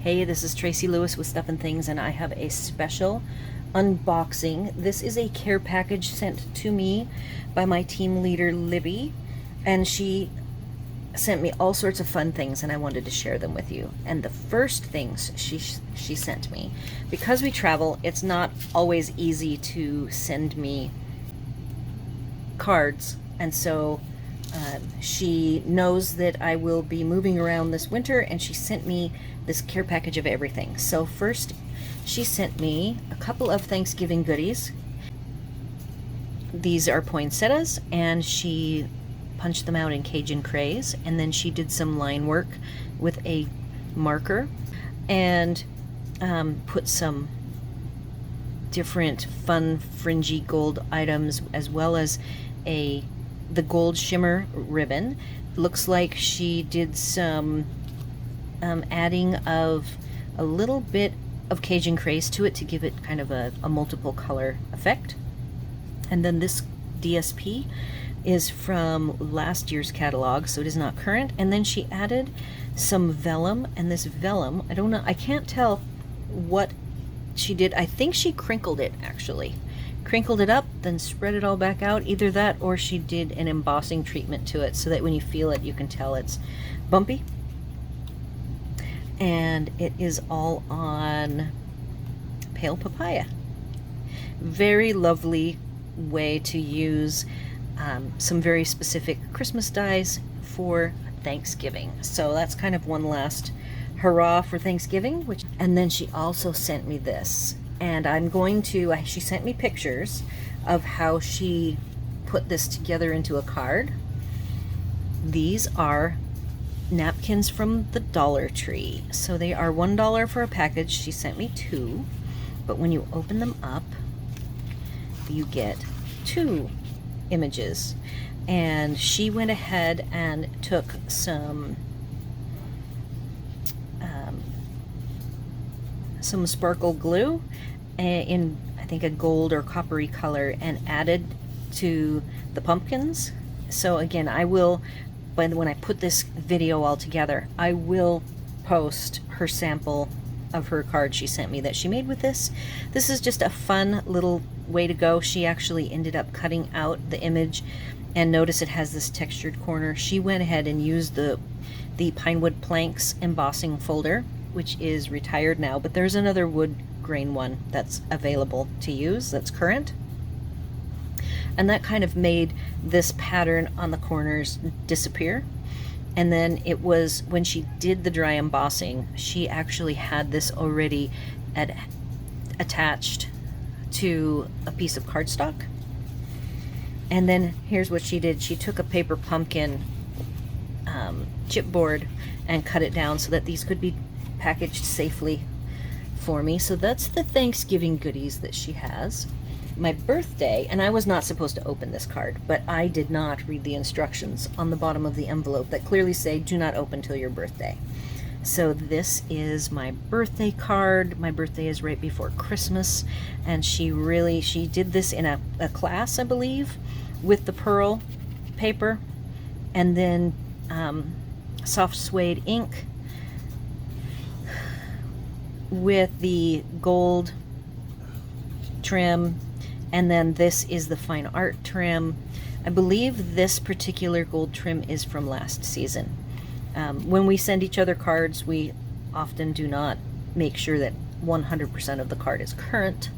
Hey, this is Tracy Lewis with Stuff and Things, and I have a special unboxing. This is a care package sent to me by my team leader, Libby, and she sent me all sorts of fun things, and I wanted to share them with you. And the first things she sent me, because we travel, it's not always easy to send me cards, and so she knows that I will be moving around this winter, and she sent me this care package of everything. So first, she sent me a couple of Thanksgiving goodies. These are poinsettias, and she punched them out in Cajun craze, and then she did some line work with a marker and put some different fun fringy gold items, as well as the gold shimmer ribbon. Looks like she did some adding of a little bit of Cajun craze to it to give it kind of a multiple color effect. And then this DSP is from last year's catalog, so it is not current. And then she added some vellum, and this vellum, I don't know, I can't tell what she did. I think she crinkled it, actually. Crinkled it up, then spread it all back out. Either that, or she did an embossing treatment to it so that when you feel it, you can tell it's bumpy. And it is all on pale papaya. Very lovely way to use some very specific Christmas dyes for Thanksgiving. So that's kind of one last hurrah for Thanksgiving. And then she also sent me this. And I'm going to, she sent me pictures of how she put this together into a card. These are napkins from the Dollar Tree. So they are $1 for a package. She sent me 2, but when you open them up, you get 2 images. And she went ahead and took some sparkle glue in, I think, a gold or coppery color, and added to the pumpkins. So again, I will, when I put this video all together, I will post her sample of her card she sent me that she made with this. This is just a fun little way to go. She actually ended up cutting out the image, and notice it has this textured corner. She went ahead and used the Pinewood Planks embossing folder, which is retired now, but there's another wood grain one that's available to use that's current. And that kind of made this pattern on the corners disappear. And then it was, when she did the dry embossing, she actually had this already attached to a piece of cardstock. And then here's what she did. She took a paper pumpkin chipboard and cut it down so that these could be packaged safely for me. So that's the Thanksgiving goodies that she has. My birthday, and I was not supposed to open this card, but I did not read the instructions on the bottom of the envelope that clearly say do not open till your birthday. So this is my birthday card. My birthday is right before Christmas, and she did this in a class, I believe, with the pearl paper, and then soft suede ink with the gold trim, and then this is the fine art trim. I believe this particular gold trim is from last season. When we send each other cards, we often do not make sure that 100% of the card is current,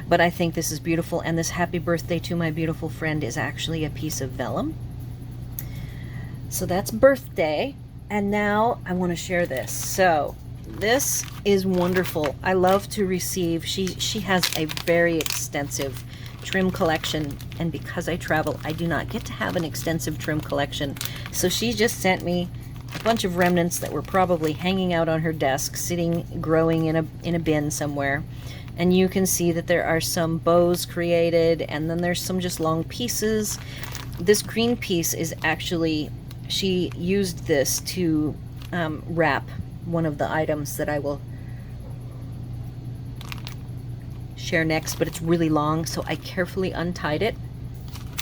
but I think this is beautiful. And this happy birthday to my beautiful friend is actually a piece of vellum. So that's birthday. And now I want to share this. So this is wonderful. I love to receive. She has a very extensive trim collection, and because I travel, I do not get to have an extensive trim collection. So she just sent me a bunch of remnants that were probably hanging out on her desk, growing in a bin somewhere. And you can see that there are some bows created, and then there's some just long pieces. This green piece is actually, she used this to wrap one of the items that I will share next, but it's really long, so I carefully untied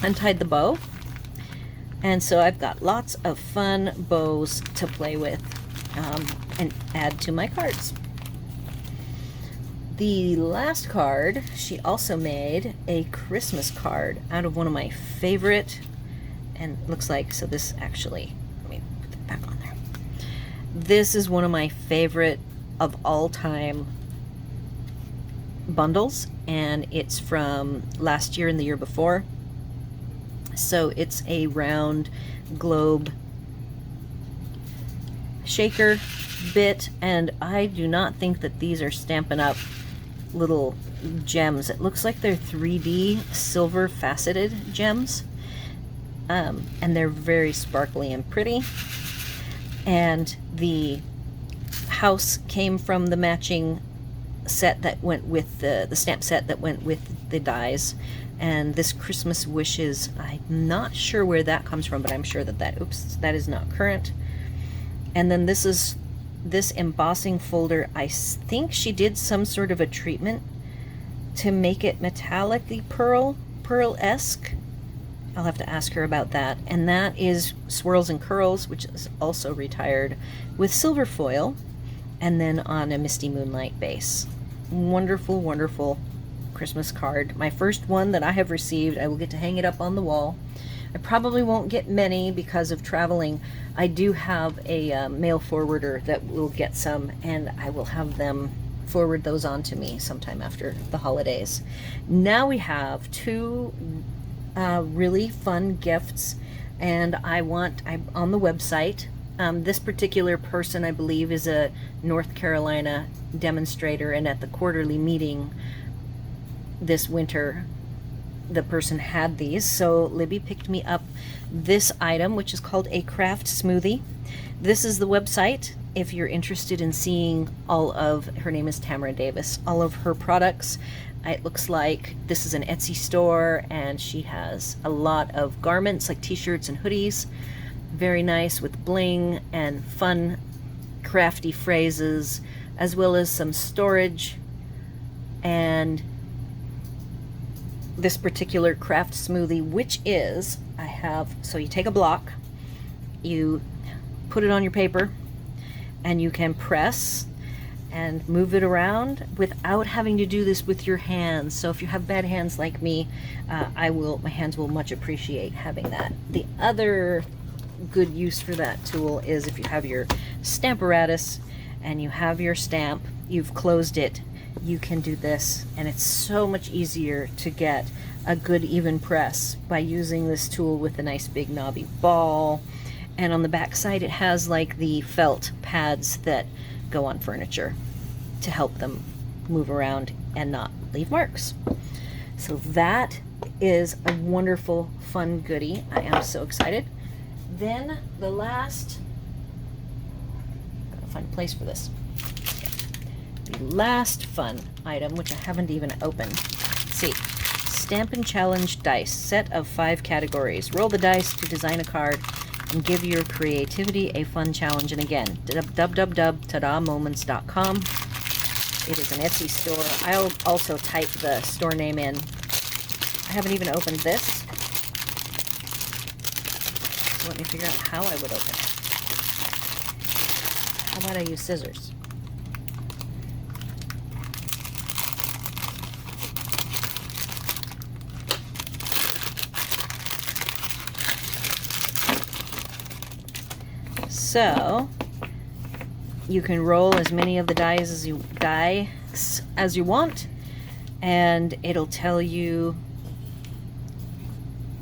the bow, and so I've got lots of fun bows to play with and add to my cards. The last card, she also made a Christmas card out of one of my favorite, and it looks like, so this actually, let me put that back on there. This is one of my favorite of all time bundles, and it's from last year and the year before. So it's a round globe shaker bit, and I do not think that these are Stampin' Up little gems. It looks like they're 3D silver faceted gems, and they're very sparkly and pretty. And the house came from the matching set that went with the stamp set that went with the dies. And this Christmas Wishes, I'm not sure where that comes from, but I'm sure that oops, that is not current. And then this embossing folder, I think she did some sort of a treatment to make it metallic-y pearl-esque. I'll have to ask her about that. And that is Swirls and Curls, which is also retired, with silver foil, and then on a Misty Moonlight base. Wonderful, wonderful Christmas card. My first one that I have received. I will get to hang it up on the wall. I probably won't get many because of traveling. I do have a mail forwarder that will get some, and I will have them forward those on to me sometime after the holidays. Now we have two really fun gifts, and I'm on the website. This particular person, I believe, is a North Carolina demonstrator, and at the quarterly meeting this winter, the person had these. So Libby picked me up this item, which is called a craft smoothie. This is the website if you're interested in seeing all of, her name is Tamara Davis, all of her products. It looks like this is an Etsy store, and she has a lot of garments like t-shirts and hoodies. Very nice with bling and fun crafty phrases, as well as some storage. And this particular craft smoothie, which is, so you take a block, you put it on your paper, and you can press and move it around without having to do this with your hands. So if you have bad hands like me, my hands will much appreciate having that. The other good use for that tool is if you have your Stamparatus and you have your stamp, you've closed it, you can do this, and it's so much easier to get a good even press by using this tool with a nice big knobby ball. And on the back side, it has like the felt pads that go on furniture to help them move around and not leave marks. So that is a wonderful, fun goodie. I am so excited. Then the last, gotta find a place for this. The last fun item, which I haven't even opened. Let's see. Stampin' Challenge dice, set of 5 categories. Roll the dice to design a card and give your creativity a fun challenge. And again, www.tadamoments.com. It is an Etsy store. I'll also type the store name in. I haven't even opened this. So let me figure out how I would open it. How about I use scissors? So you can roll as many of the dice as you want, and it'll tell you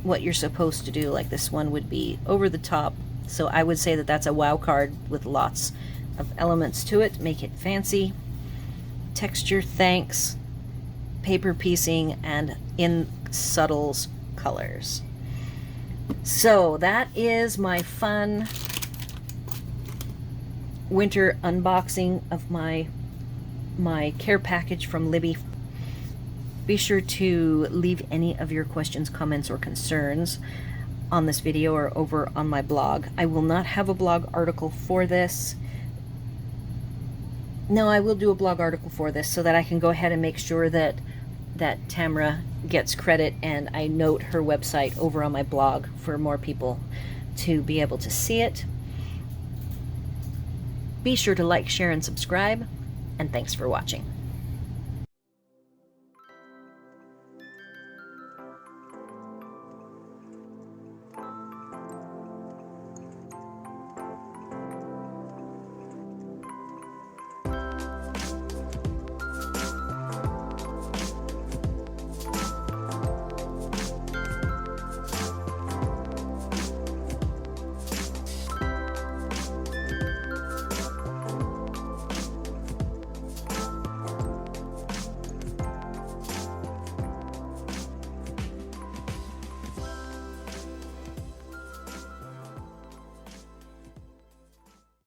what you're supposed to do. Like this one would be over the top, so I would say that that's a wow card with lots of elements to it. Make it fancy. Texture, thanks, paper piecing, and in subtle colors. So that is my fun winter unboxing of my care package from Libby. Be sure to leave any of your questions, comments, or concerns on this video or over on my blog. I will not have a blog article for this. No, I will do a blog article for this so that I can go ahead and make sure that Tamara gets credit, and I note her website over on my blog for more people to be able to see it. Be sure to like, share, and subscribe, and thanks for watching.